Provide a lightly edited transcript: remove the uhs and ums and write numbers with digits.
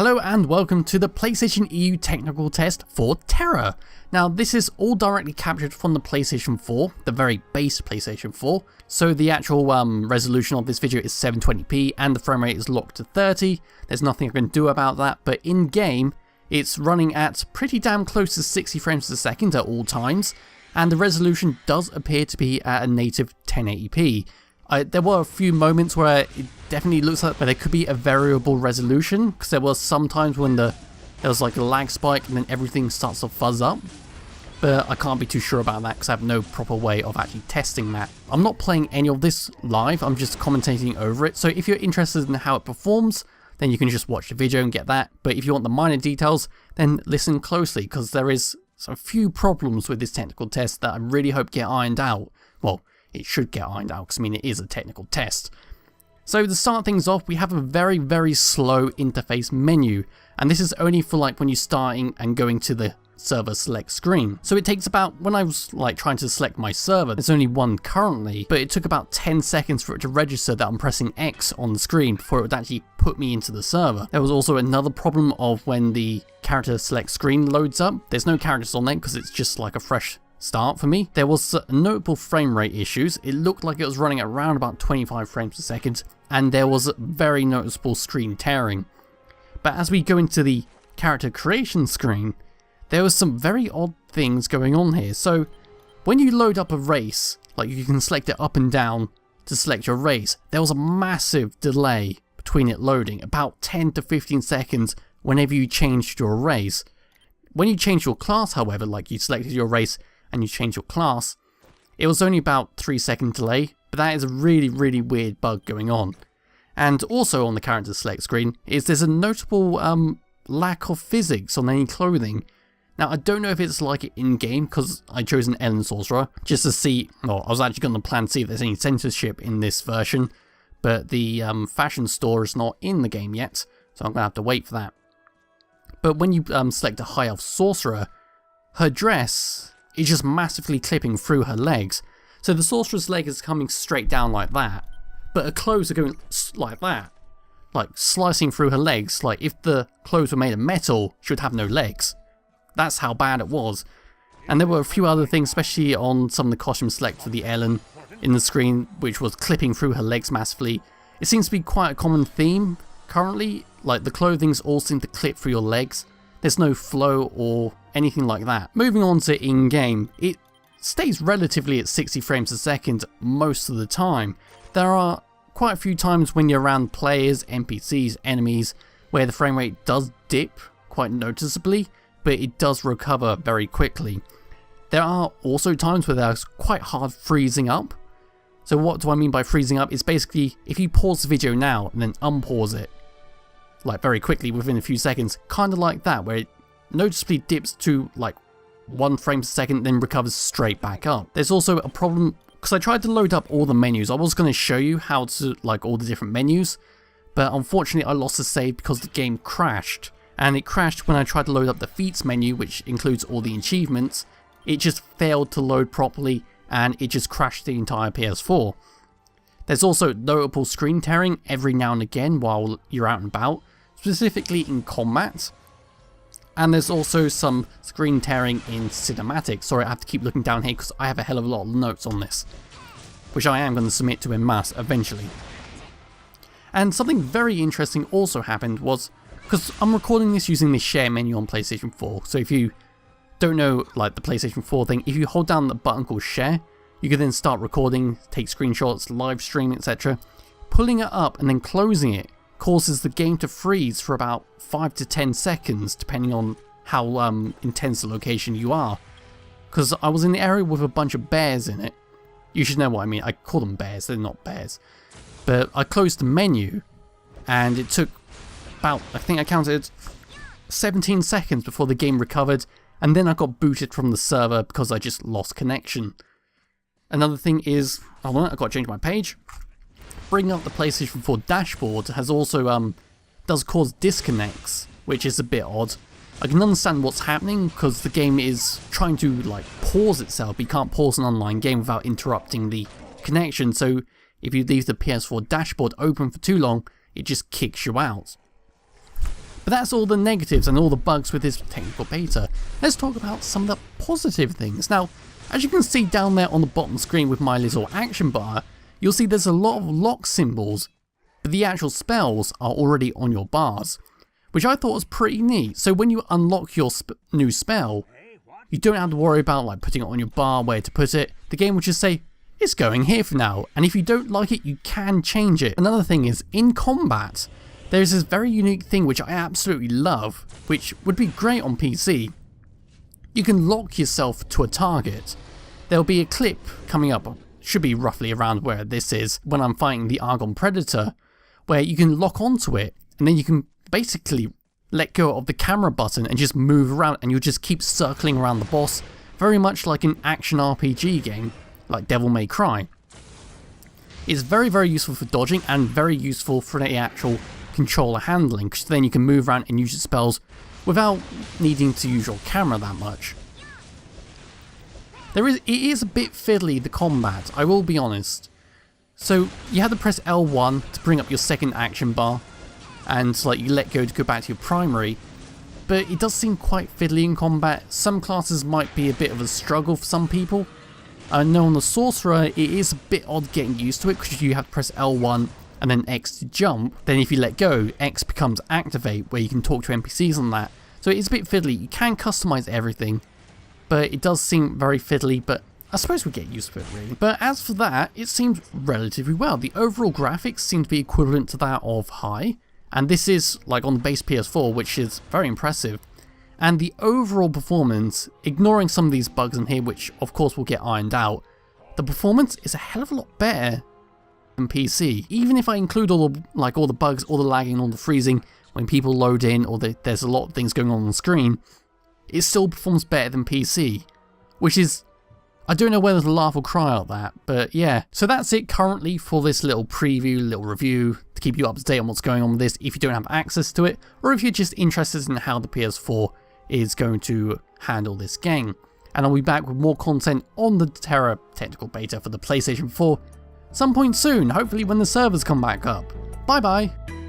Hello and welcome to the PlayStation EU technical test for TERA. Now this is all directly captured from the PlayStation 4, the very base PlayStation 4, so the actual resolution of this video is 720p and the frame rate is locked to 30. There's nothing I can do about that, but in game it's running at pretty damn close to 60 frames per second at all times, and the resolution does appear to be at a native 1080p. There were a few moments where it definitely looks like there could be a variable resolution, because there was some times when there was like a lag spike and then everything starts to fuzz up. But I can't be too sure about that because I have no proper way of actually testing that. I'm not playing any of this live, I'm just commentating over it, so if you're interested in how it performs, then you can just watch the video and get that. But if you want the minor details, then listen closely, because there is a few problems with this technical test that I really hope get ironed out. Well, it should get ironed out, because I mean it is a technical test. So to start things off, we have a very slow interface menu, and this is only for like when you're starting and going to the server select screen. So it takes about, when I was like trying to select my server, there's only one currently, but it took about 10 seconds for it to register that I'm pressing X on the screen before it would actually put me into the server. There was also another problem of when the character select screen loads up, there's no characters on there because it's just like a fresh start for me. There was notable frame rate issues. It looked like it was running at around about 25 frames per second, and there was very noticeable screen tearing. But as we go into the character creation screen, there was some very odd things going on here. So when you load up a race, like you can select it up and down to select your race, there was a massive delay between it loading, about 10 to 15 seconds whenever you changed your race. When you changed your class, however, like you selected your race and you change your class, it was only about 3-second delay, but that is a really weird bug going on. And also on the character select screen is there's a notable lack of physics on any clothing. Now I don't know if it's like it in game, because I chose an Ellen sorcerer just to see, well, I was actually going to plan to see if there's any censorship in this version, but the fashion store is not in the game yet, so I'm going to have to wait for that. But when you select a high elf sorcerer, her dress is just massively clipping through her legs. So the sorcerer's leg is coming straight down like that, but her clothes are going like that, like slicing through her legs. Like if the clothes were made of metal, she would have no legs. That's how bad it was. And there were a few other things, especially on some of the costume select for the Ellen in the screen, which was clipping through her legs massively. It seems to be quite a common theme currently, like the clothings all seem to clip through your legs. There's no flow or anything like that. Moving on to in-game, it stays relatively at 60 frames a second most of the time. There are quite a few times when you're around players, NPCs, enemies, where the frame rate does dip quite noticeably, but it does recover very quickly. There are also times where there's quite hard freezing up. So what do I mean by freezing up? It's basically if you pause the video now and then unpause it, like very quickly within a few seconds, kind of like that, where it noticeably dips to like 1 frame per second, then recovers straight back up. There's also a problem, because I tried to load up all the menus. I was going to show you how to like all the different menus, but unfortunately I lost the save because the game crashed. And it crashed when I tried to load up the feats menu, which includes all the achievements. It just failed to load properly, and it just crashed the entire PS4. There's also notable screen tearing every now and again while you're out and about, specifically in combat. And there's also some screen tearing in cinematics. Sorry, I have to keep looking down here because I have a hell of a lot of notes on this, which I am going to submit to en masse eventually. And something very interesting also happened was, because I'm recording this using the share menu on PlayStation 4, so if you don't know like the PlayStation 4 thing, if you hold down the button called share, you can then start recording, take screenshots, live stream, etc. Pulling it up and then closing it causes the game to freeze for about 5 to 10 seconds, depending on how intense the location you are. Because I was in the area with a bunch of bears in it. You should know what I mean. I call them bears, they're not bears. But I closed the menu, and it took about, I think I counted 17 seconds before the game recovered, and then I got booted from the server because I just lost connection. Another thing is, hold on, I've got to change my page. Bringing up the PlayStation 4 dashboard has also does cause disconnects, which is a bit odd. I can understand what's happening because the game is trying to like pause itself. You can't pause an online game without interrupting the connection, so if you leave the PS4 dashboard open for too long, it just kicks you out. But that's all the negatives and all the bugs with this technical beta. Let's talk about some of the positive things. Now, as you can see down there on the bottom screen with my little action bar, you'll see there's a lot of lock symbols, but the actual spells are already on your bars, which I thought was pretty neat. So when you unlock your new spell, you don't have to worry about like putting it on your bar, where to put it. The game will just say, it's going here for now, and if you don't like it, you can change it. Another thing is, in combat, there's this very unique thing which I absolutely love, which would be great on PC. You can lock yourself to a target. There'll be a clip coming up, should be roughly around where this is, when I'm fighting the Argon Predator, where you can lock onto it, and then you can basically let go of the camera button and just move around, and you'll just keep circling around the boss, very much like an action RPG game, like Devil May Cry. It's very, very useful for dodging and very useful for the actual controller handling, because then you can move around and use your spells without needing to use your camera that much. It is a bit fiddly, the combat, I will be honest. So you have to press L1 to bring up your second action bar, and like you let go to go back to your primary, but it does seem quite fiddly in combat. Some classes might be a bit of a struggle for some people. I know on the Sorcerer it is a bit odd getting used to it, because you have to press L1 and then X to jump. Then if you let go, X becomes activate, where you can talk to NPCs on that. So it is a bit fiddly. You can customize everything, but it does seem very fiddly, but I suppose we get used to it really. But as for that, it seems relatively well. The overall graphics seem to be equivalent to that of High, and this is like on the base PS4, which is very impressive. And the overall performance, ignoring some of these bugs in here, which of course will get ironed out, the performance is a hell of a lot better than PC. Even if I include all the bugs, all the lagging, all the freezing, when people load in, or there's a lot of things going on the screen, it still performs better than PC, which is, I don't know whether to laugh or cry at that, but yeah. So that's it currently for this little preview, little review, to keep you up to date on what's going on with this if you don't have access to it, or if you're just interested in how the PS4 is going to handle this game. And I'll be back with more content on the TERA technical beta for the PlayStation 4 some point soon, hopefully when the servers come back up. Bye bye!